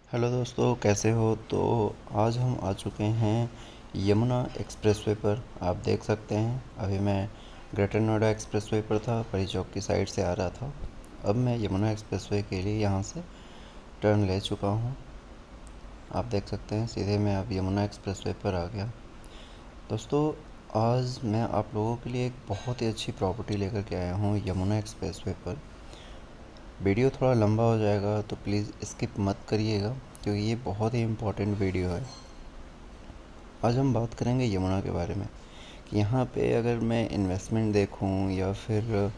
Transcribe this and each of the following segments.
Hello दोस्तों, कैसे हो। तो आज हम आ चुके हैं यमुना एक्सप्रेसवे पर। आप देख सकते हैं अभी मैं ग्रेटर नोएडा एक्सप्रेसवे पर था, परी चौक की साइड से आ रहा था। अब मैं यमुना एक्सप्रेसवे के लिए यहाँ से टर्न ले चुका हूँ। आप देख सकते हैं सीधे मैं अब यमुना एक्सप्रेसवे पर आ गया। दोस्तों, आज मैं आप लोगों के लिए एक बहुत ही अच्छी प्रॉपर्टी लेकर के आया हूँ यमुना एक्सप्रेसवे पर। वीडियो थोड़ा लंबा हो जाएगा तो प्लीज़ स्किप मत करिएगा, क्योंकि ये बहुत ही इम्पोर्टेंट वीडियो है। आज हम बात करेंगे यमुना के बारे में कि यहाँ पे अगर मैं इन्वेस्टमेंट देखूँ या फिर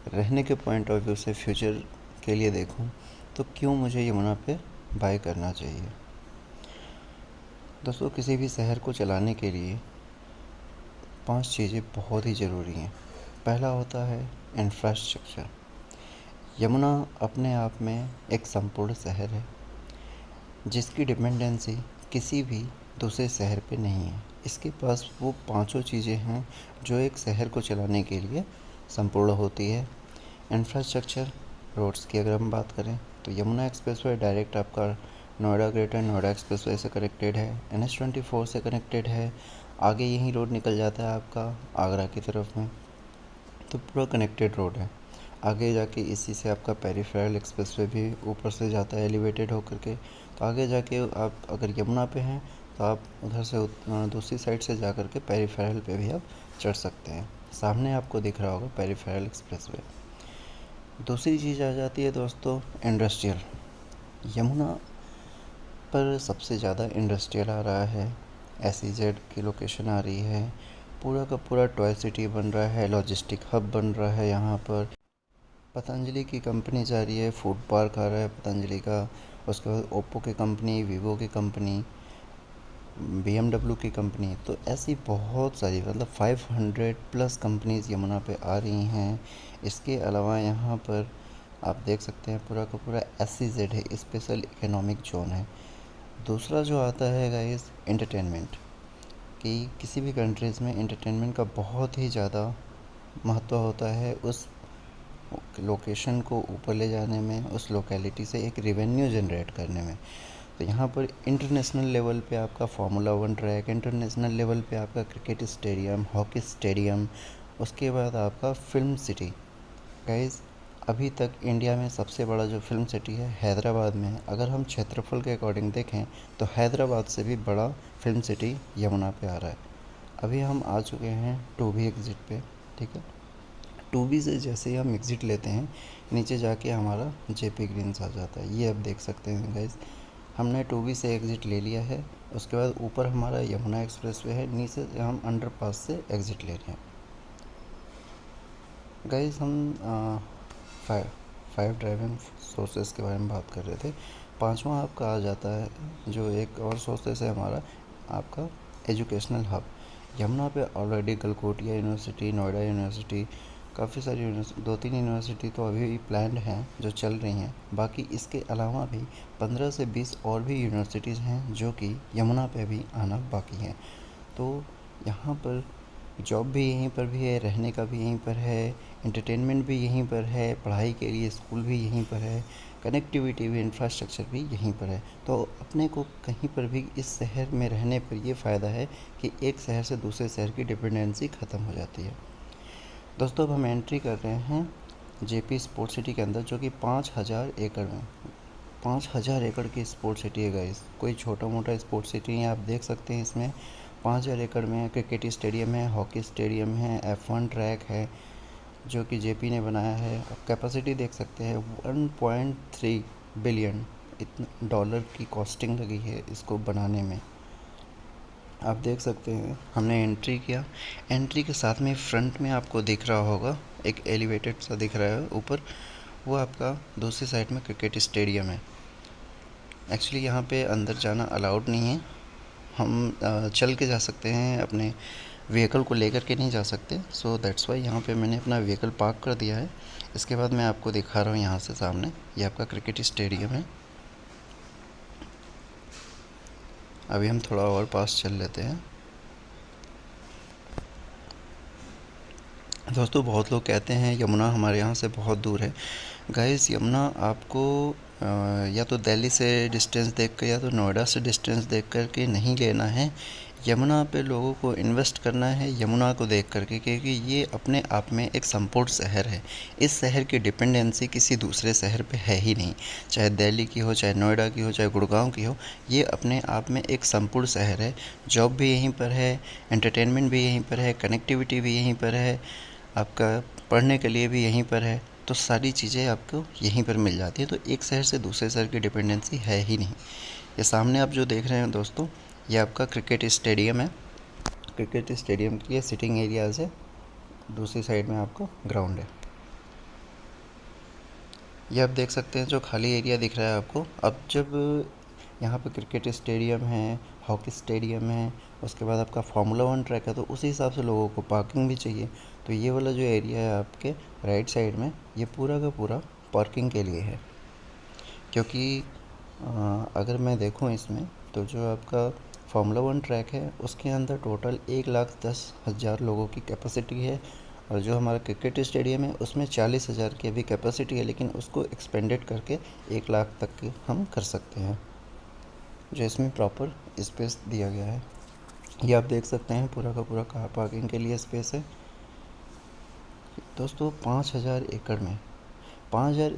रहने के पॉइंट ऑफ व्यू से फ्यूचर के लिए देखूँ तो क्यों मुझे यमुना पे बाय करना चाहिए। दोस्तों, किसी भी शहर को चलाने के लिए 5 चीज़ें बहुत ही ज़रूरी हैं। पहला होता है इंफ्रास्ट्रक्चर। यमुना अपने आप में एक संपूर्ण शहर है जिसकी डिपेंडेंसी किसी भी दूसरे शहर पे नहीं है। इसके पास वो पांचों चीज़ें हैं जो एक शहर को चलाने के लिए संपूर्ण होती है। इंफ्रास्ट्रक्चर, रोड्स की अगर हम बात करें तो यमुना एक्सप्रेसवे डायरेक्ट आपका नोएडा ग्रेटर नोएडा एक्सप्रेसवे से कनेक्टेड है, NH24 से कनेक्टेड है। आगे यही रोड निकल जाता है आपका आगरा की तरफ में, तो पूरा कनेक्टेड रोड है। आगे जाके इसी से आपका पेरीफेरल एक्सप्रेसवे भी ऊपर से जाता है एलिवेटेड होकर के। तो आगे जाके आप अगर यमुना पे हैं तो आप उधर से दूसरी साइड से जा कर के पेरीफेरल पे भी आप चढ़ सकते हैं। सामने आपको दिख रहा होगा पेरीफेरल एक्सप्रेसवे। दूसरी चीज़ आ जाती है दोस्तों इंडस्ट्रियल। यमुना पर सबसे ज़्यादा इंडस्ट्रियल आ रहा है, SEZ की लोकेशन आ रही है, पूरा का पूरा टॉय सिटी बन रहा है, लॉजिस्टिक हब बन रहा है। यहाँ पर पतंजलि की कंपनी जा रही है, फूड पार्क आ रहा है पतंजलि का। उसके बाद ओप्पो की कंपनी, वीवो की कंपनी, BMW की कंपनी। तो ऐसी बहुत सारी मतलब 500 प्लस कंपनीज़ यमुना पे आ रही हैं। इसके अलावा यहाँ पर आप देख सकते हैं पूरा का पूरा SEZ है, स्पेशल इकोनॉमिक जोन है। दूसरा जो आता है गाइस एंटरटेनमेंट, कि किसी भी कंट्रीज़ में एंटरटेनमेंट का बहुत ही ज़्यादा महत्व होता है उस लोकेशन को ऊपर ले जाने में, उस लोकेलिटी से एक रेवेन्यू जनरेट करने में। तो यहाँ पर इंटरनेशनल लेवल पे आपका फार्मूला 1 ट्रैक, इंटरनेशनल लेवल पे आपका क्रिकेट स्टेडियम, हॉकी स्टेडियम, उसके बाद आपका फिल्म सिटी। गाइस, अभी तक इंडिया में सबसे बड़ा जो फिल्म सिटी है हैदराबाद में है। अगर हम क्षेत्रफल के अकॉर्डिंग देखें तो हैदराबाद से भी बड़ा फिल्म सिटी यमुना पे आ रहा है। अभी हम आ चुके हैं 2B एग्ज़िट पे, ठीक है। 2B से जैसे ही हम एग्ज़िट लेते हैं नीचे जाके हमारा JP ग्रीन्स आ जाता है। ये आप देख सकते हैं गाइस, हमने 2B से एग्ज़िट ले लिया है। उसके बाद ऊपर हमारा यमुना एक्सप्रेसवे है, नीचे हम अंडरपास से एग्ज़िट ले रहे हैं। गाइस, हम फाइव ड्राइविंग सोर्सेस के बारे में बात कर रहे थे। पांचवा आपका आ जाता है जो एक और सोर्सेस है हमारा, आपका एजुकेशनल हब। यमुना पे already Galgotia university, Noida university, काफ़ी सारी यूनिवर्सिटी, 2-3 यूनिवर्सिटी तो अभी भी प्लान्ड हैं जो चल रही हैं। बाकी इसके अलावा भी 15 से 20 और भी यूनिवर्सिटीज़ हैं जो कि यमुना पे भी आना बाकी हैं। तो यहाँ पर जॉब भी यहीं पर भी है, रहने का भी यहीं पर है, एंटरटेनमेंट भी यहीं पर है, पढ़ाई के लिए स्कूल भी यहीं पर है, कनेक्टिविटी भी, इंफ्रास्ट्रक्चर भी यहीं पर है। तो अपने को कहीं पर भी इस शहर में रहने पर ये फ़ायदा है कि एक शहर से दूसरे शहर की डिपेंडेंसी ख़त्म हो जाती है। दोस्तों, अब हम एंट्री कर रहे हैं JP स्पोर्ट सिटी के अंदर, जो कि 5000 एकड़ में 5000 एकड़ की स्पोर्ट सिटी है गाइस। कोई छोटा मोटा स्पोर्ट सिटी है, आप देख सकते हैं इसमें 5000 एकड़ में क्रिकेट स्टेडियम है, हॉकी स्टेडियम है, F1 ट्रैक है जो कि JP ने बनाया है। आप कैपेसिटी देख सकते हैं 1.3 बिलियन इतना डॉलर की कॉस्टिंग लगी है इसको बनाने में। आप देख सकते हैं हमने एंट्री किया, एंट्री के साथ में फ्रंट में आपको दिख रहा होगा एक एलिवेटेड सा दिख रहा है ऊपर, वो आपका दूसरी साइड में क्रिकेट स्टेडियम है। एक्चुअली यहाँ पे अंदर जाना अलाउड नहीं है, हम चल के जा सकते हैं, अपने व्हीकल को लेकर के नहीं जा सकते। सो दैट्स वाई यहाँ पे मैंने अपना व्हीकल पार्क कर दिया है। इसके बाद मैं आपको दिखा रहा हूँ यहाँ से सामने, ये आपका क्रिकेट स्टेडियम है। अभी हम थोड़ा और पास चल लेते हैं। दोस्तों, बहुत लोग कहते हैं यमुना हमारे यहाँ से बहुत दूर है। गाइस, यमुना आपको या तो दिल्ली से डिस्टेंस देख कर या तो नोएडा से डिस्टेंस देख कर के नहीं लेना है। यमुना पे लोगों को इन्वेस्ट करना है यमुना को देख करके, क्योंकि ये अपने आप में एक संपूर्ण शहर है। इस शहर की डिपेंडेंसी किसी दूसरे शहर पे है ही नहीं, चाहे दिल्ली की हो, चाहे नोएडा की हो, चाहे गुड़गांव की हो। ये अपने आप में एक संपूर्ण शहर है। जॉब भी यहीं पर है, एंटरटेनमेंट भी यहीं पर है, कनेक्टिविटी भी यहीं पर है, आपका पढ़ने के लिए भी यहीं पर है। तो सारी चीज़ें आपको यहीं पर मिल जाती है। तो एक शहर से दूसरे शहर की डिपेंडेंसी है ही नहीं। ये सामने आप जो देख रहे हैं दोस्तों, ये आपका क्रिकेट स्टेडियम है। क्रिकेट स्टेडियम के लिए सिटिंग एरियाज़ है, दूसरी साइड में आपको ग्राउंड है। ये आप देख सकते हैं जो खाली एरिया दिख रहा है आपको। अब जब यहाँ पे क्रिकेट स्टेडियम है, हॉकी स्टेडियम है, उसके बाद आपका फार्मूला 1 ट्रैक है, तो उसी हिसाब से लोगों को पार्किंग भी चाहिए। तो ये वाला जो एरिया है आपके राइट साइड में, ये पूरा का पूरा पार्किंग के लिए है। क्योंकि अगर मैं देखूँ इसमें, तो जो आपका फार्मूला 1 ट्रैक है उसके अंदर टोटल 1,10,000 लोगों की कैपेसिटी है, और जो हमारा क्रिकेट स्टेडियम है उसमें 40,000 की अभी कैपेसिटी है, लेकिन उसको एक्सपेंडेड करके 1 लाख तक के हम कर सकते हैं, जो इसमें प्रॉपर स्पेस दिया गया है। ये आप देख सकते हैं पूरा का पूरा कार पार्किंग के लिए स्पेस है दोस्तों। 5,000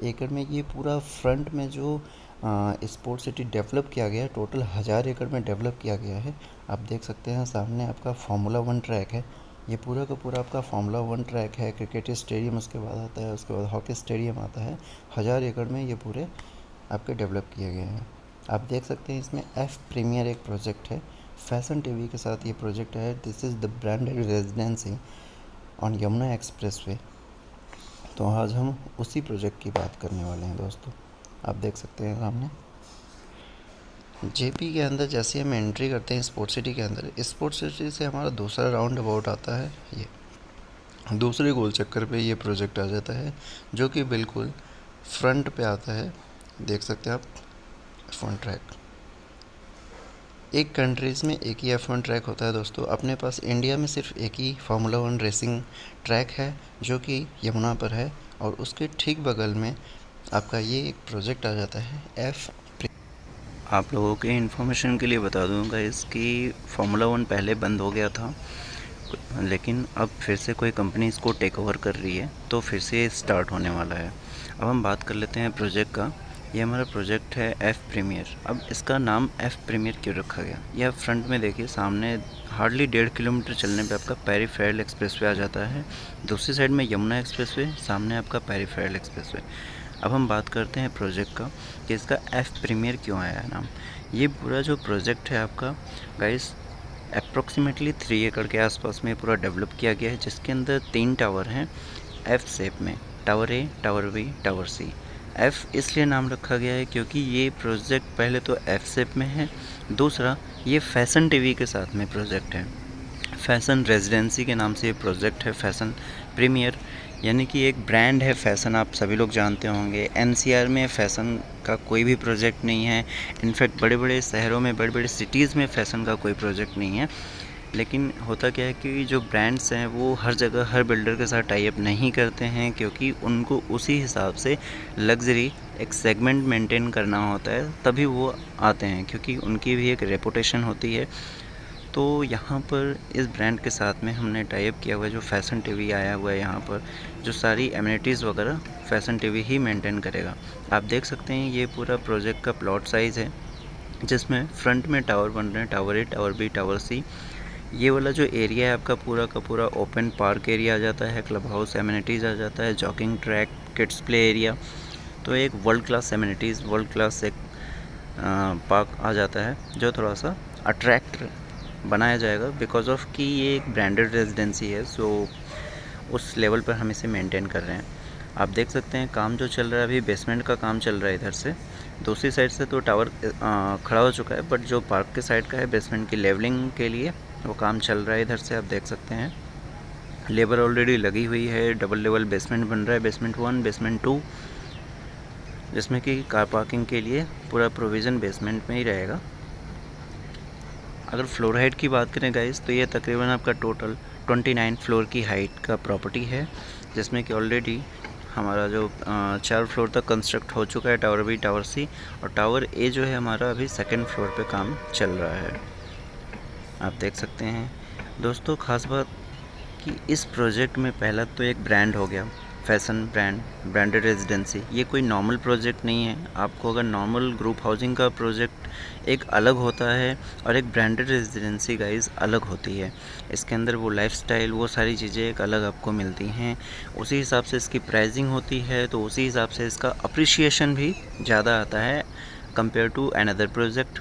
एकड़ में ये पूरा फ्रंट में जो स्पोर्ट्स सिटी डेवलप किया गया है, टोटल 1,000 एकड़ में डेवलप किया गया है। आप देख सकते हैं सामने आपका फार्मूला 1 ट्रैक है, ये पूरा का पूरा आपका फार्मूला 1 ट्रैक है। क्रिकेट स्टेडियम उसके बाद आता है, उसके बाद हॉकी स्टेडियम आता है। 1,000 एकड़ में ये पूरे आपके डेवलप किए गए हैं। आप देख सकते हैं इसमें एफ प्रीमियर एक प्रोजेक्ट है, फैशन टीवी के साथ ये प्रोजेक्ट है। This is the branded residency on Yamuna expressway. तो आज हम उसी प्रोजेक्ट की बात करने वाले हैं दोस्तों। आप देख सकते हैं सामने जेपी के अंदर जैसे हम एंट्री करते हैं स्पोर्ट्स सिटी के अंदर, स्पोर्ट्स सिटी से हमारा दूसरा राउंड अबाउट आता है। ये दूसरे गोल चक्कर पे ये प्रोजेक्ट आ जाता है, जो कि बिल्कुल फ्रंट पे आता है। देख सकते हैं आप F1 ट्रैक। एक कंट्रीज़ में एक ही F1 ट्रैक होता है दोस्तों। अपने पास इंडिया में सिर्फ एक ही फार्मूला 1 रेसिंग ट्रैक है, जो कि यमुना पर है, और उसके ठीक बगल में आपका ये एक प्रोजेक्ट आ जाता है एफ। आप लोगों के इन्फॉर्मेशन के लिए बता दूंगा, इसकी फार्मूला 1 पहले बंद हो गया था, लेकिन अब फिर से कोई कंपनी इसको टेक ओवर कर रही है, तो फिर से स्टार्ट होने वाला है। अब हम बात कर लेते हैं प्रोजेक्ट का। ये हमारा प्रोजेक्ट है एफ प्रीमियर। अब इसका नाम एफ प्रीमियर क्यों रखा गया? यह फ्रंट में देखिए, सामने हार्डली 1.5 किलोमीटर चलने पे आपका पेरीफेरल एक्सप्रेसवे आ जाता है। दूसरी साइड में यमुना एक्सप्रेसवे, सामने आपका पेरीफेरल एक्सप्रेसवे। अब हम बात करते हैं प्रोजेक्ट का कि इसका एफ प्रीमियर क्यों आया है नाम। ये पूरा जो प्रोजेक्ट है आपका गाइस, अप्रॉक्सीमेटली 3 एकड़ के आसपास में पूरा डेवलप किया गया है, जिसके अंदर 3 टावर हैं एफ शेप में, tower A, tower B, tower C. F इसलिए नाम रखा गया है क्योंकि ये प्रोजेक्ट पहले तो एफ शेप में है, दूसरा ये फैशन टीवी के साथ में प्रोजेक्ट है। फैशन रेजिडेंसी के नाम से ये प्रोजेक्ट है। फैशन प्रीमियर यानी कि एक ब्रांड है फैशन, आप सभी लोग जानते होंगे। एनसीआर में फ़ैशन का कोई भी प्रोजेक्ट नहीं है। इनफैक्ट बड़े बड़े शहरों में, बड़े बड़े सिटीज़ में फ़ैशन का कोई प्रोजेक्ट नहीं है। लेकिन होता क्या है कि जो ब्रांड्स हैं वो हर जगह हर बिल्डर के साथ टाई अप नहीं करते हैं, क्योंकि उनको उसी हिसाब से लग्जरी एक सेगमेंट मेंटेन करना होता है, तभी वो आते हैं, क्योंकि उनकी भी एक रेपुटेशन होती है। तो यहाँ पर इस ब्रांड के साथ में हमने टाई अप किया हुआ है। जो फैशन टीवी आया हुआ है यहाँ पर, जो सारी एमिनिटीज़ वगैरह फैशन टीवी ही मेंटेन करेगा। आप देख सकते हैं ये पूरा प्रोजेक्ट का प्लॉट साइज़ है, जिसमें फ्रंट में टावर बन रहे हैं, tower A, tower B, tower C. ये वाला जो एरिया है आपका पूरा का पूरा ओपन पार्क एरिया आ जाता है, क्लब हाउस एमिनिटीज़ आ जाता है, jogging track, kids play area. तो एक world class amenities, world class एक पार्क आ जाता है, जो थोड़ा सा अट्रैक्ट बनाया जाएगा बिकॉज ऑफ कि ये एक ब्रांडेड रेजिडेंसी है। सो उस लेवल पर हम इसे मेंटेन कर रहे हैं। आप देख सकते हैं काम जो चल रहा है अभी, बेसमेंट का काम चल रहा है इधर से। दूसरी साइड से तो टावर खड़ा हो चुका है, बट जो पार्क के साइड का है बेसमेंट की लेवलिंग के लिए वो काम चल रहा है। इधर से आप देख सकते हैं लेबर ऑलरेडी लगी हुई है। डबल लेवल बेसमेंट बन रहा है, बेसमेंट 1, बेसमेंट 2, जिसमें कि कार पार्किंग के लिए पूरा प्रोविज़न बेसमेंट में ही रहेगा। अगर फ्लोर हाइट की बात करें गाइस, तो ये तकरीबन आपका टोटल 29 फ्लोर की हाइट का प्रॉपर्टी है, जिसमें कि ऑलरेडी हमारा जो 4 फ्लोर तक कंस्ट्रक्ट हो चुका है, टावर बी, टावर सी और टावर ए जो है हमारा अभी 2nd फ्लोर पे काम चल रहा है, आप देख सकते हैं। दोस्तों ख़ास बात कि इस प्रोजेक्ट में पहला तो एक ब्रांड हो गया, फैशन ब्रांड, ब्रांडेड रेजिडेंसी। ये कोई नॉर्मल प्रोजेक्ट नहीं है। आपको अगर नॉर्मल ग्रुप हाउसिंग का प्रोजेक्ट एक अलग होता है और एक ब्रांडेड रेजिडेंसी गाइस अलग होती है। इसके अंदर वो लाइफस्टाइल, वो सारी चीज़ें एक अलग आपको मिलती हैं। उसी हिसाब से इसकी प्राइसिंग होती है, तो उसी हिसाब से इसका अप्रिशिएशन भी ज़्यादा आता है कंपेयर टू अनदर प्रोजेक्ट।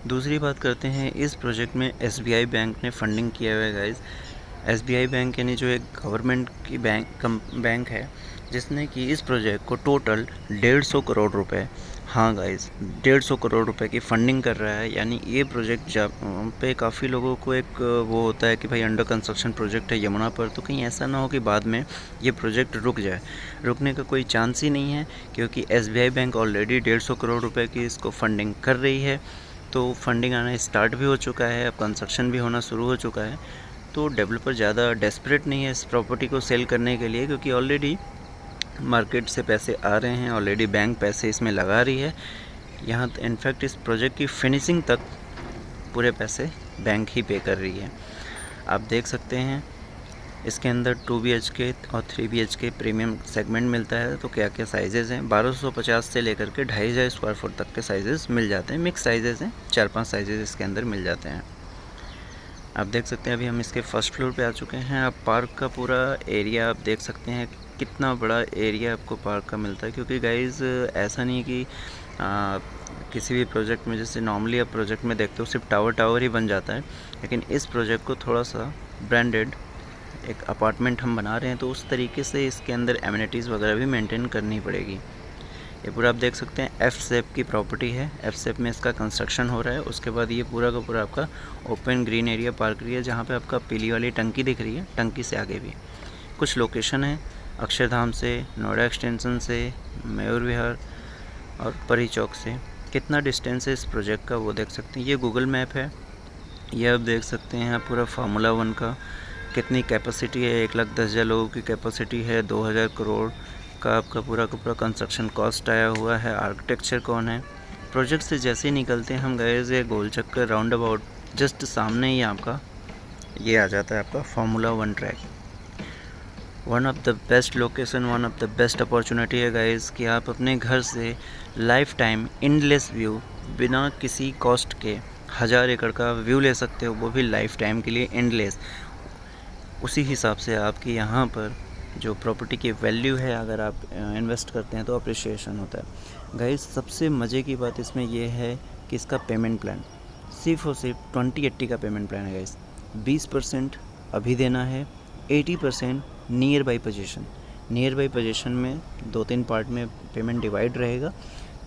दूसरी बात करते हैं, इस प्रोजेक्ट में SBI बैंक ने फंडिंग किया हुआ है गाइस। SBI बैंक यानी जो एक गवर्नमेंट की बैंक है, जिसने कि इस प्रोजेक्ट को टोटल 150 करोड़ रुपए, हाँ गाइस 150 करोड़ रुपए की फंडिंग कर रहा है। यानी ये प्रोजेक्ट जब पे काफ़ी लोगों को एक वो होता है कि भाई अंडर कंस्ट्रक्शन प्रोजेक्ट है यमुना पर, तो कहीं ऐसा ना हो कि बाद में ये प्रोजेक्ट रुक जाए। रुकने का कोई चांस ही नहीं है, क्योंकि SBI बैंक ऑलरेडी 150 करोड़ रुपये की इसको फंडिंग कर रही है। तो फंडिंग आना स्टार्ट भी हो चुका है, अब कंस्ट्रक्शन भी होना शुरू हो चुका है। तो डेवलपर ज़्यादा डेस्परेट नहीं है इस प्रॉपर्टी को सेल करने के लिए, क्योंकि ऑलरेडी मार्केट से पैसे आ रहे हैं, ऑलरेडी बैंक पैसे इसमें लगा रही है। यहाँ इनफैक्ट इस प्रोजेक्ट की फिनिशिंग तक पूरे पैसे बैंक ही पे कर रही है। आप देख सकते हैं इसके अंदर 2 BHK और 3 BHK प्रीमियम सेगमेंट मिलता है। तो क्या क्या साइजेज़ हैं, 1250 से लेकर के 2500 स्क्वायर फुट तक के साइजेज़ मिल जाते हैं। मिक्स साइजेज़ हैं, 4-5 साइजेज़ इसके अंदर मिल जाते हैं। आप देख सकते हैं अभी हम इसके फर्स्ट फ्लोर पे आ चुके हैं। आप पार्क का पूरा एरिया आप देख सकते हैं, कितना बड़ा एरिया आपको पार्क का मिलता है। क्योंकि गाइज़ ऐसा नहीं कि किसी भी प्रोजेक्ट में जैसे नॉर्मली आप प्रोजेक्ट में देखते हो सिर्फ टावर ही बन जाता है, लेकिन इस प्रोजेक्ट को थोड़ा सा ब्रांडेड एक अपार्टमेंट हम बना रहे हैं, तो उस तरीके से इसके अंदर एमिनिटीज़ वगैरह भी मेंटेन करनी पड़ेगी। ये पूरा आप देख सकते हैं F शेप की प्रॉपर्टी है, F शेप में इसका कंस्ट्रक्शन हो रहा है। उसके बाद ये पूरा का पूरा आपका open green area park area, जहाँ पे आपका पीली वाली टंकी दिख रही है, टंकी से आगे भी कुछ लोकेशन है, अक्षरधाम से, नोएडा एक्सटेंशन से, मयूर विहार और परी चौक से कितना डिस्टेंस है इस प्रोजेक्ट का वो देख सकते हैं। ये गूगल मैप है, ये आप देख सकते हैं पूरा फार्मूला 1 का कितनी कैपेसिटी है, 1,10,000 लोगों की कैपेसिटी है, 2000 करोड़ का आपका पूरा का पूरा कंस्ट्रक्शन कॉस्ट आया हुआ है। आर्किटेक्चर कौन है, प्रोजेक्ट से जैसे ही निकलते हैं हम गए ये गोल चक्कर राउंड अबाउट जस्ट सामने ही आपका ये आ जाता है आपका formula 1 track. One of the best location, one of the best opportunity है गाइस कि आप अपने घर से लाइफ टाइम एंडलेस व्यू बिना किसी कॉस्ट के 1000 एकड़ का व्यू ले सकते हो, वो भी लाइफ टाइम के लिए एंडलेस। उसी हिसाब से आपकी यहाँ पर जो प्रॉपर्टी की वैल्यू है, अगर आप इन्वेस्ट करते हैं तो अप्रिशिएशन होता है। गाइस सबसे मज़े की बात इसमें यह है कि इसका पेमेंट प्लान सिर्फ और सिर्फ 20/80 का पेमेंट प्लान है गाइस। 20% अभी देना है, 80% near by position. Near by position में 2-3 पार्ट में पेमेंट डिवाइड रहेगा,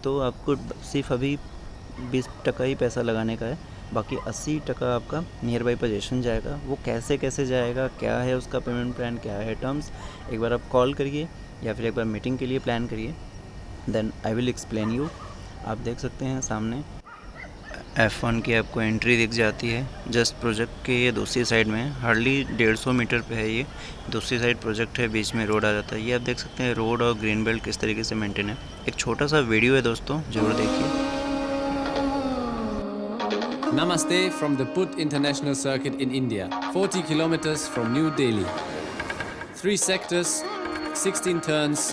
तो आपको सिर्फ अभी 20% ही पैसा लगाने का है, बाकी 80% आपका नियर बाई पोजीशन जाएगा। वो कैसे कैसे जाएगा, क्या है उसका पेमेंट प्लान, क्या है टर्म्स, एक बार आप कॉल करिए या फिर एक बार मीटिंग के लिए प्लान करिए, then I will explain you. आप देख सकते हैं सामने F1 की आपको एंट्री दिख जाती है। जस्ट प्रोजेक्ट के ये दूसरी साइड में हार्डली 150 मीटर पे है, ये दूसरी साइड प्रोजेक्ट है, बीच में रोड आ जाता है। ये आप देख सकते हैं रोड और ग्रीन बेल्ट किस तरीके से मेंटेन है। एक छोटा सा वीडियो है दोस्तों, जरूर देखिए। Namaste from the Put International Circuit in India, 40 kilometers from New Delhi. 3 sectors, 16 turns,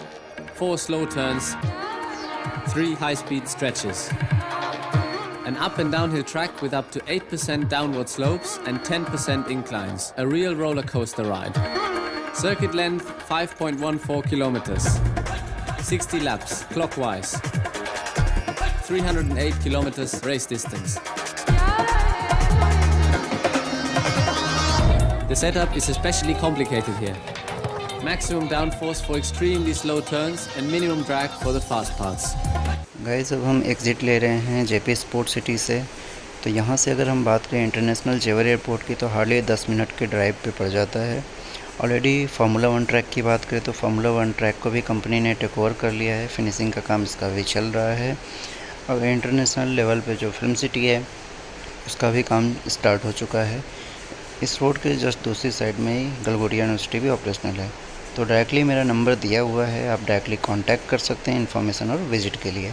4 slow turns, 3 high-speed stretches. An up and downhill track with up to 8% downward slopes and 10% inclines. A real roller coaster ride. Circuit length 5.14 kilometers. 60 laps clockwise. 308 kilometers race distance. The setup is especially complicated here. Maximum downforce for extremely slow turns and minimum drag for the fast parts. Guys अब हम exit ले रहे हैं JP sport city से। तो यहाँ से अगर हम बात करें इंटरनेशनल जेवर एयरपोर्ट की, तो हार्डली 10 मिनट के ड्राइव पे पड़ जाता है। ऑलरेडी फार्मूला 1 ट्रैक की बात करें तो फार्मूला 1 ट्रैक को भी कंपनी ने टेक ओवर कर लिया है, फिनिशिंग का काम इसका भी चल रहा है। और इंटरनेशनल लेवल पे जो फिल्म सिटी है उसका भी काम स्टार्ट हो चुका है। इस रोड के जस्ट दूसरी साइड में ही गलगोटिया यूनिवर्सिटी भी ऑपरेशनल है। तो डायरेक्टली मेरा नंबर दिया हुआ है, आप डायरेक्टली कांटेक्ट कर सकते हैं इन्फॉर्मेशन और विज़िट के लिए।